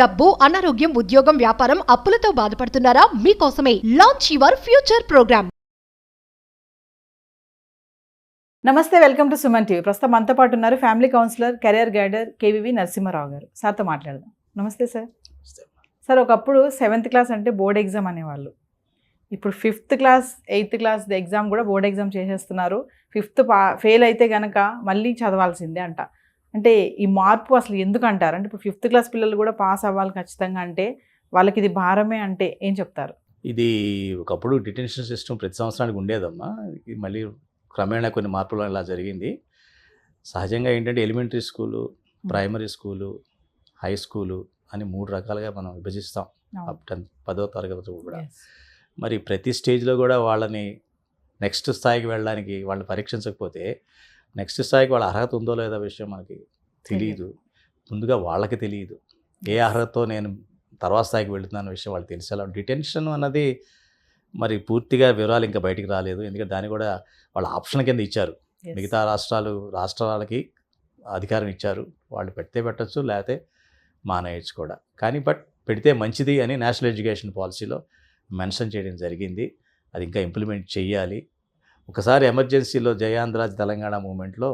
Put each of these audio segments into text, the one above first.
డబ్బు, అనారోగ్యం, ఉద్యోగం, వ్యాపారం, అప్పులతో బాధపడుతున్నారా? మీకోసమే లాంచ్ యువర్ ఫ్యూచర్ ప్రోగ్రామ్. నమస్తే, వెల్కమ్ టు సుమన్ టీవీ. ప్రస్తుతం మనతో పాటు ఉన్నారు family counsellor, career guider KVV Narasimha Rao garu. సార్తో మాట్లాడదాం. నమస్తే సార్. సార్, ఒకప్పుడు 7th క్లాస్ అంటే బోర్డ్ ఎగ్జామ్ అనేవాళ్ళు. ఇప్పుడు 5th class 8th class exam కూడా బోర్డ్ ఎగ్జామ్ చేసేస్తున్నారు. 5th ఫెయిల్ అయితే కనుక మళ్ళీ చదవాల్సిందే అంట. అంటే ఈ మార్పు అసలు ఎందుకు అంటారు? అంటే ఇప్పుడు 5th క్లాస్ పిల్లలు కూడా పాస్ అవ్వాలి ఖచ్చితంగా అంటే వాళ్ళకి ఇది భారమే అంటే ఏం చెప్తారు? ఇది ఒకప్పుడు డిటెన్షన్ సిస్టమ్ ప్రతి సంవత్సరానికి ఉండేదమ్మా. ఇది మళ్ళీ క్రమేణా కొన్ని మార్పులు ఇలా జరిగింది. సహజంగా ఏంటంటే elementary school, primary school, high school అని 3 రకాలుగా మనం విభజిస్తాం. అప్ 10వ తరగతి కూడా. మరి ప్రతి స్టేజ్లో కూడా వాళ్ళని నెక్స్ట్ స్థాయికి వెళ్ళడానికి వాళ్ళని పరీక్షించకపోతే నెక్స్ట్ స్థాయికి వాళ్ళ అర్హత ఉందో లేదో విషయం మనకి తెలియదు. ముందుగా వాళ్ళకి తెలియదు ఏ అర్హతతో నేను తర్వాత స్థాయికి వెళుతున్నాను విషయం వాళ్ళకి తెలిసేలా. డిటెన్షన్ అన్నది మరి పూర్తిగా వివరాలు ఇంకా బయటికి రాలేదు. ఎందుకంటే దాన్ని కూడా వాళ్ళ ఆప్షన్ కింద ఇచ్చారు. మిగతా రాష్ట్రాలకి అధికారం ఇచ్చారు. వాళ్ళు పెడితే పెట్టచ్చు, లేకపోతే మానేయచ్చు కూడా. కానీ పెడితే మంచిది అని నేషనల్ ఎడ్యుకేషన్ పాలసీలో మెన్షన్ చేయడం జరిగింది. అది ఇంకా ఇంప్లిమెంట్ చేయాలి. ఒకసారి ఎమర్జెన్సీలో జయాంధ్రాజ్ తెలంగాణ మూమెంట్లో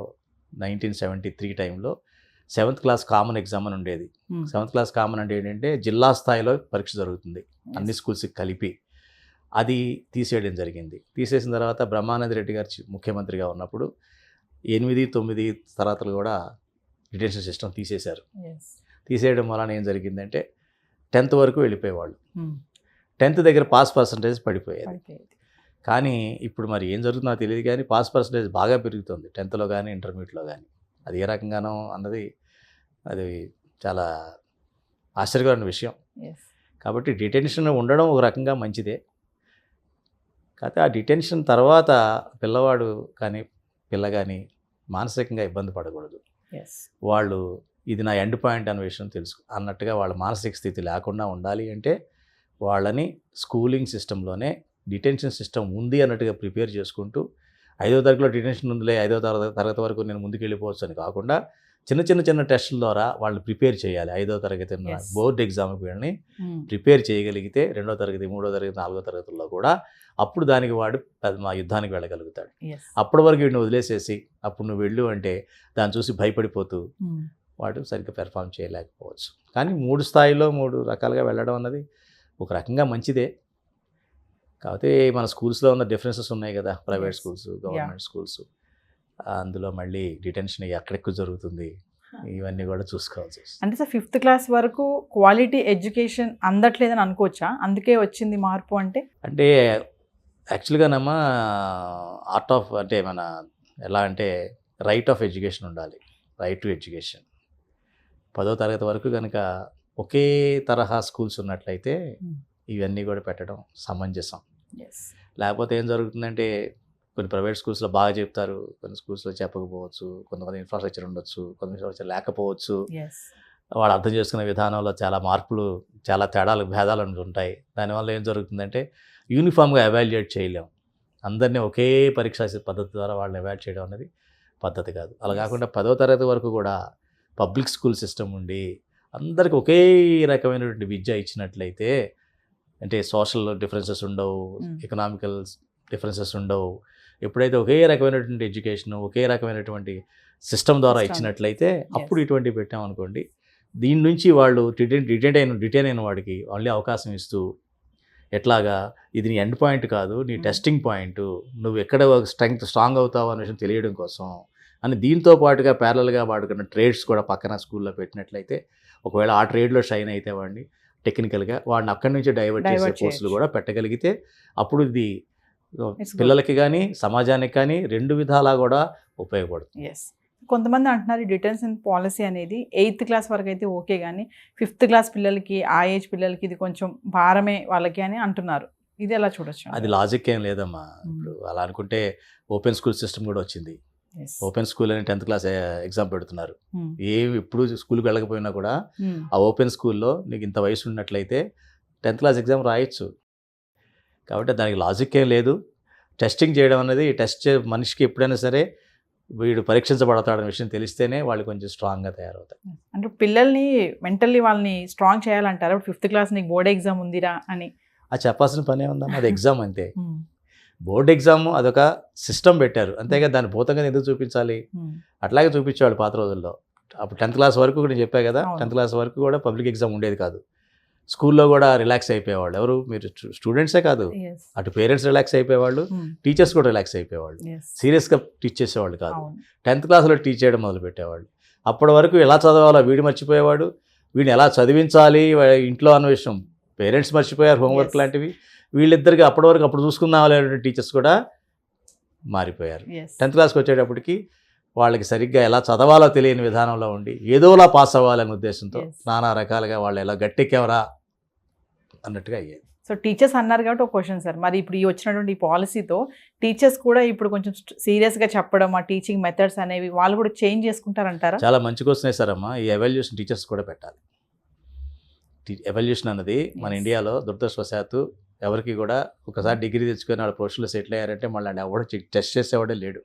1973 టైంలో 7th క్లాస్ కామన్ ఎగ్జామ్ అని ఉండేది. 7th క్లాస్ కామన్ అంటే ఏంటంటే జిల్లా స్థాయిలో పరీక్ష జరుగుతుంది అన్ని స్కూల్స్కి కలిపి. అది తీసేయడం జరిగింది. తీసేసిన తర్వాత బ్రహ్మానంద రెడ్డి గారు ముఖ్యమంత్రిగా ఉన్నప్పుడు 8, 9 తరగతులు కూడా డిటెన్షన్ సిస్టమ్ తీసేశారు. తీసేయడం వలన ఏం జరిగిందంటే 10th వరకు వెళ్ళిపోయేవాళ్ళు. 10th దగ్గర పాస్ పర్సంటేజ్ పడిపోయేది. కానీ ఇప్పుడు మరి ఏం జరుగుతుందో తెలియదు, కానీ పాస్ పర్సంటేజ్ బాగా పెరుగుతుంది 10thలో కానీ ఇంటర్మీడియట్లో కానీ. అది ఏ రకంగానో అన్నది అది చాలా ఆశ్చర్యకరమైన విషయం. కాబట్టి డిటెన్షన్ ఉండడం ఒక రకంగా మంచిదే. కాకపోతే ఆ డిటెన్షన్ తర్వాత పిల్లవాడు కానీ పిల్ల కానీ మానసికంగా ఇబ్బంది పడకూడదు. వాళ్ళు ఇది నా ఎండ్ పాయింట్ అనే విషయం తెలుసు అన్నట్టుగా వాళ్ళ మానసిక స్థితి లేకుండా ఉండాలి అంటే వాళ్ళని స్కూలింగ్ సిస్టంలోనే డిటెన్షన్ సిస్టమ్ ఉంది అన్నట్టుగా ప్రిపేర్ చేసుకుంటూ 5వ తరగతిలో డిటెన్షన్ ఉందిలే 5వ తరగతి వరకు నేను ముందుకు వెళ్ళిపోవచ్చు అని కాకుండా చిన్న టెస్టుల ద్వారా వాళ్ళు ప్రిపేర్ చేయాలి. 5వ తరగతి బోర్డ్ ఎగ్జామ్కి వీళ్ళని ప్రిపేర్ చేయగలిగితే 2వ తరగతి 3వ తరగతి 4వ తరగతుల్లో కూడా అప్పుడు దానికి వాడు యుద్ధానికి వెళ్ళగలుగుతాడు. అప్పటి వరకు వీడిని వదిలేసేసి అప్పుడు నువ్వు వెళ్ళు అంటే దాన్ని చూసి భయపడిపోతూ వాడు సరిగ్గా పెర్ఫామ్ చేయలేకపోవచ్చు. కానీ 3 స్థాయిలో 3 రకాలుగా వెళ్ళడం అన్నది ఒక రకంగా మంచిదే. కాకపోతే మన స్కూల్స్లో ఉన్న డిఫరెన్సెస్ ఉన్నాయి కదా, ప్రైవేట్ స్కూల్స్, గవర్నమెంట్ స్కూల్స్. అందులో మళ్ళీ డిటెన్షన్ ఎక్కడెక్కువ జరుగుతుంది ఇవన్నీ కూడా చూసుకోవాల్సి వస్తుంది. అంటే సార్ 5th క్లాస్ వరకు క్వాలిటీ ఎడ్యుకేషన్ అందట్లేదని అనుకోవచ్చా? అందుకే వచ్చింది మార్పు అంటే యాక్చువల్గానమ్మా ఆర్ట్ ఆఫ్ అంటే మన ఎలా అంటే రైట్ ఆఫ్ ఎడ్యుకేషన్ ఉండాలి. రైట్ టు ఎడ్యుకేషన్ 10వ తరగతి వరకు కనుక ఒకే తరహా స్కూల్స్ ఉన్నట్లయితే ఇవన్నీ కూడా పెట్టడం సమంజసం. లేకపోతే ఏం జరుగుతుందంటే కొన్ని ప్రైవేట్ స్కూల్స్లో బాగా చెప్తారు, కొన్ని స్కూల్స్లో చెప్పకపోవచ్చు, కొంతమంది ఇన్ఫ్రాస్ట్రక్చర్ ఉండొచ్చు, కొంత ఇన్ఫ్రాస్ట్రక్చర్ లేకపోవచ్చు. వాళ్ళు అర్థం చేసుకునే విధానంలో చాలా మార్పులు, చాలా భేదాలు ఉంటాయి. దానివల్ల ఏం జరుగుతుందంటే యూనిఫామ్గా ఎవాల్యుయేట్ చేయలేం. అందరినీ ఒకే పరీక్షా పద్ధతి ద్వారా వాళ్ళని ఎవాల్యుయేట్ చేయడం అనేది పద్ధతి కాదు. అలా కాకుండా 10వ తరగతి వరకు కూడా పబ్లిక్ స్కూల్ సిస్టమ్ ఉండి అందరికి ఒకే రకమైనటువంటి విద్య ఇచ్చినట్లయితే అంటే సోషల్ డిఫరెన్సెస్ ఉండవు, ఎకనామికల్ డిఫరెన్సెస్ ఉండవు. ఎప్పుడైతే ఒకే రకమైనటువంటి ఎడ్యుకేషన్ ఒకే రకమైనటువంటి సిస్టమ్ ద్వారా ఇచ్చినట్లయితే అప్పుడు ఇటువంటివి పెట్టామనుకోండి, దీని నుంచి వాళ్ళు డిటైన్ అయిన వాడికి మళ్ళీ అవకాశం ఇస్తూ ఎట్లాగా ఇది నీ ఎండ్ పాయింట్ కాదు, నీ టెస్టింగ్ పాయింట్, నువ్వు ఎక్కడ స్ట్రాంగ్ అవుతావు అనే విషయం తెలియడం కోసం అని దీంతో పాటుగా ప్యారలల్గా వాడుకున్న ట్రేడ్స్ కూడా పక్కన స్కూల్లో పెట్టినట్లయితే ఒకవేళ ఆ ట్రేడ్లో షైన్ అయితే వాడిని టెక్నికల్గా వాడిని అక్కడి నుంచి డైవర్ట్ చేసే కోర్సులు కూడా పెట్టగలిగితే అప్పుడు ఇది పిల్లలకి కానీ సమాజానికి కానీ 2 విధాలా కూడా ఉపయోగపడుతుంది. కొంతమంది అంటున్నారు డిటెన్షన్ పాలసీ అనేది 8th క్లాస్ వరకు అయితే ఓకే, కానీ 5th క్లాస్ పిల్లలకి ఆ ఏజ్ పిల్లలకి ఇది కొంచెం భారమే వాళ్ళకి అని అంటున్నారు. ఇది ఎలా చూడొచ్చు? అది లాజిక్ ఏం లేదమ్మా. ఇప్పుడు అలా అనుకుంటే ఓపెన్ స్కూల్ సిస్టమ్ కూడా వచ్చింది. ఓపెన్ స్కూల్ అని 10th క్లాస్ ఎగ్జామ్ పెడుతున్నారు. ఇప్పుడు స్కూల్కి వెళ్ళకపోయినా కూడా ఆ ఓపెన్ స్కూల్లో నీకు ఇంత వయసు ఉన్నట్లయితే 10th క్లాస్ ఎగ్జామ్ రాయొచ్చు. కాబట్టి దానికి లాజిక్ ఏం లేదు. టెస్టింగ్ చేయడం అనేది మనిషికి ఎప్పుడైనా సరే వీడు పరీక్షించబడతాడనే విషయం తెలిస్తేనే వాళ్ళు కొంచెం స్ట్రాంగ్గా తయారవుతారు. అంటే పిల్లల్ని మెంటల్లీ వాళ్ళని స్ట్రాంగ్ చేయాలంటారా? 5th క్లాస్ నీకు బోర్డ్ ఎగ్జామ్ ఉందిరా అని అది చెప్పాల్సిన పనే ఉందమ్మా, అది ఎగ్జామ్ అంతే. బోర్డ్ ఎగ్జామ్ అదొక సిస్టమ్ పెట్టారు, అంతేగా దాన్ని భూతంగా ఎందుకు చూపించాలి? అట్లాగే చూపించేవాళ్ళు పాత రోజుల్లో. అప్పుడు 10th క్లాస్ వరకు కూడా నేను చెప్పా కదా, 10th క్లాస్ వరకు కూడా పబ్లిక్ ఎగ్జామ్ ఉండేది కాదు. స్కూల్లో కూడా రిలాక్స్ అయిపోయేవాళ్ళు. ఎవరు? మీరు స్టూడెంట్సే కాదు, అటు పేరెంట్స్ రిలాక్స్ అయిపోయేవాళ్ళు, టీచర్స్ కూడా రిలాక్స్ అయిపోయేవాళ్ళు. సీరియస్గా టీచ్ చేసేవాళ్ళు కాదు. 10th క్లాస్లో టీచ్ చేయడం మొదలు పెట్టేవాళ్ళు. అప్పటి వరకు ఎలా చదవాలో వీడు మర్చిపోయేవాడు, వీడిని ఎలా చదివించాలి ఇంట్లో అన్న విషయం పేరెంట్స్ మర్చిపోయారు, హోంవర్క్ లాంటివి. వీళ్ళిద్దరికి అప్పటి వరకు అప్పుడు చూసుకుందాం అనేటువంటి టీచర్స్ కూడా మారిపోయారు. 10th క్లాస్కి వచ్చేటప్పటికి వాళ్ళకి సరిగ్గా ఎలా చదవాలో తెలియని విధానంలో ఉండి ఏదోలా పాస్ అవ్వాలనే ఉద్దేశంతో నానా రకాలుగా వాళ్ళు ఎలా గట్టెక్కేవరా అన్నట్టుగా అయ్యాయి. సో టీచర్స్ అన్నారు కాబట్టి ఒక క్వశ్చన్ సార్, మరి ఇప్పుడు ఈ వచ్చినటువంటి ఈ పాలసీతో టీచర్స్ కూడా ఇప్పుడు కొంచెం సీరియస్గా చెప్పడం, ఆ టీచింగ్ మెథడ్స్ అనేవి వాళ్ళు కూడా చేంజ్ చేసుకుంటారంటారా? చాలా మంచి క్వశ్చన్ వేశారమ్మా. ఈ ఎవాల్యుయేషన్ టీచర్స్ కూడా పెట్టాలి. ఎవాల్యుయేషన్ అన్నది మన ఇండియాలో దురదృష్టవశాత్తు ఎవరికి కూడా ఒకసారి డిగ్రీ తెచ్చుకొని వాళ్ళ ప్రొఫెషన్లో సెటిల్ అయ్యారంటే మళ్ళీ ఎవడో టెస్ట్ చేసేవాడే లేడు.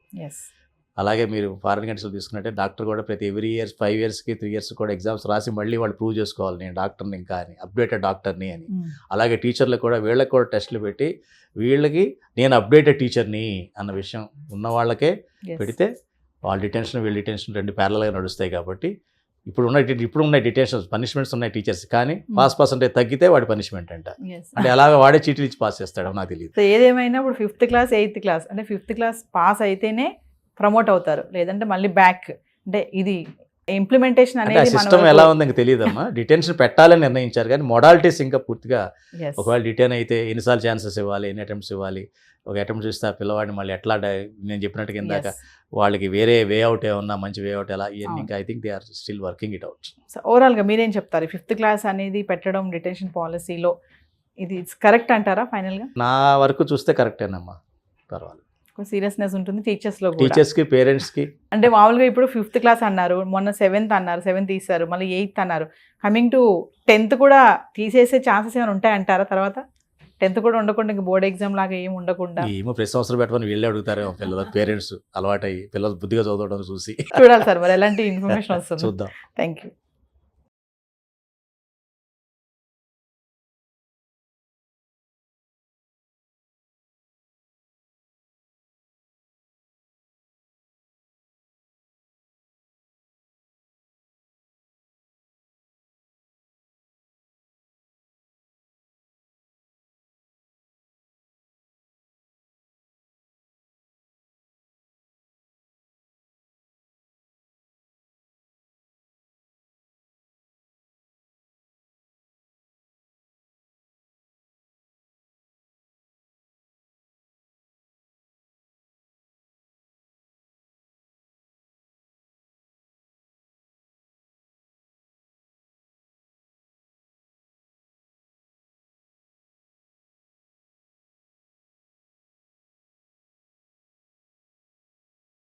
అలాగే మీరు ఫారిన్ కంట్రీస్లో తీసుకున్నట్టే డాక్టర్ కూడా ప్రతి ఎవ్రీ ఇయర్స్ 5 yearsకి 3 years కూడా ఎగ్జామ్స్ రాసి మళ్ళీ వాళ్ళు ప్రూవ్ చేసుకోవాలి నేను డాక్టర్ని ఇంకా అని, అప్డేటెడ్ డాక్టర్ని అని. అలాగే టీచర్లకు కూడా వీళ్ళకి కూడా టెస్టులు పెట్టి వీళ్ళకి నేను అప్డేటెడ్ టీచర్ని అన్న విషయం ఉన్న వాళ్ళకే పెడితే వాళ్ళ డిటెన్షన్ వీళ్ళ డిటెన్షన్ రెండు ప్యారలల్గా నడుస్తాయి. కాబట్టి ఇప్పుడు ఉన్న డిటెన్షన్స్ పనిష్మెంట్స్ ఉన్నాయి టీచర్స్, కానీ పాస్ పర్సెంటేజ్ తగ్గితే వాడి పనిష్మెంట్ అంట. అంటే అలాగే వాడే చీటీలు ఇచ్చి పాస్ చేస్తాడు నాకు తెలియదు. ఏదేమైనా ఇప్పుడు 5th క్లాస్ 8th క్లాస్ అంటే 5th క్లాస్ పాస్ అయితేనే ప్రమోట్ అవుతారు, లేదంటే మళ్ళీ బ్యాక్. అంటే ఇది ఇంప్లిమెంటేషన్ అనేది సిస్టమ్ ఎలా ఉందో ఇంకా తెలియదమ్మా. డిటెన్షన్ పెట్టాలని నిర్ణయించారు కానీ మోడాలిటీస్ ఇంకా పూర్తిగా, ఒకవేళ డిటైన్ అయితే ఎన్నిసార్లు ఛాన్సెస్ ఇవ్వాలి, ఎన్ని అటెంప్ట్స్ ఇవ్వాలి, ఒక అటెంప్ట్ చూస్తే ఆ పిల్లవాడిని మళ్ళీ ఎట్లా నేను చెప్పినట్టు ఇందాక వాళ్ళకి వేరే వే అవుట్ ఏమన్నా మంచి వే అవుట్ ఎలా ఇవన్నీ ఇంకా I think they are still working it out. So ఓవరాల్గా మీరేం చెప్తారు? 5th క్లాస్ అనేది పెట్టడం డిటెన్షన్ పాలసీలో ఇది కరెక్ట్ అంటారా ఫైనల్గా? నా వరకు చూస్తే కరెక్టేనమ్మా, పర్వాలేదు. సీరియస్నెస్ ఉంటుంది టీచర్స్లో, టీచర్స్కి పేరెంట్స్కి. అంటే మామూలుగా ఇప్పుడు 5th క్లాస్ అన్నారు, మొన్న 7th అన్నారు, 7th తీశారు, మళ్ళీ 8th అన్నారు, కమింగ్ టు 10th కూడా తీసేసే ఛాన్సెస్ ఏమైనా ఉంటాయంటారా? తర్వాత 10th కూడా ఉండకుండా ఇంకా బోర్డ్ ఎగ్జామ్ లాగా ఏమి ఉండకుండా ఏమో ప్రతి సంవత్సరం పెట్టమని వీళ్ళే అడుగుతారేమో పిల్లలు, పేరెంట్స్ అలవాటు అయ్యి పిల్లలు బుద్ధిగా చదవడం చూసి చూడాలి సార్ మరి ఎలాంటి ఇన్ఫర్మేషన్ వస్తుంది. చూద్దాం. Thank you.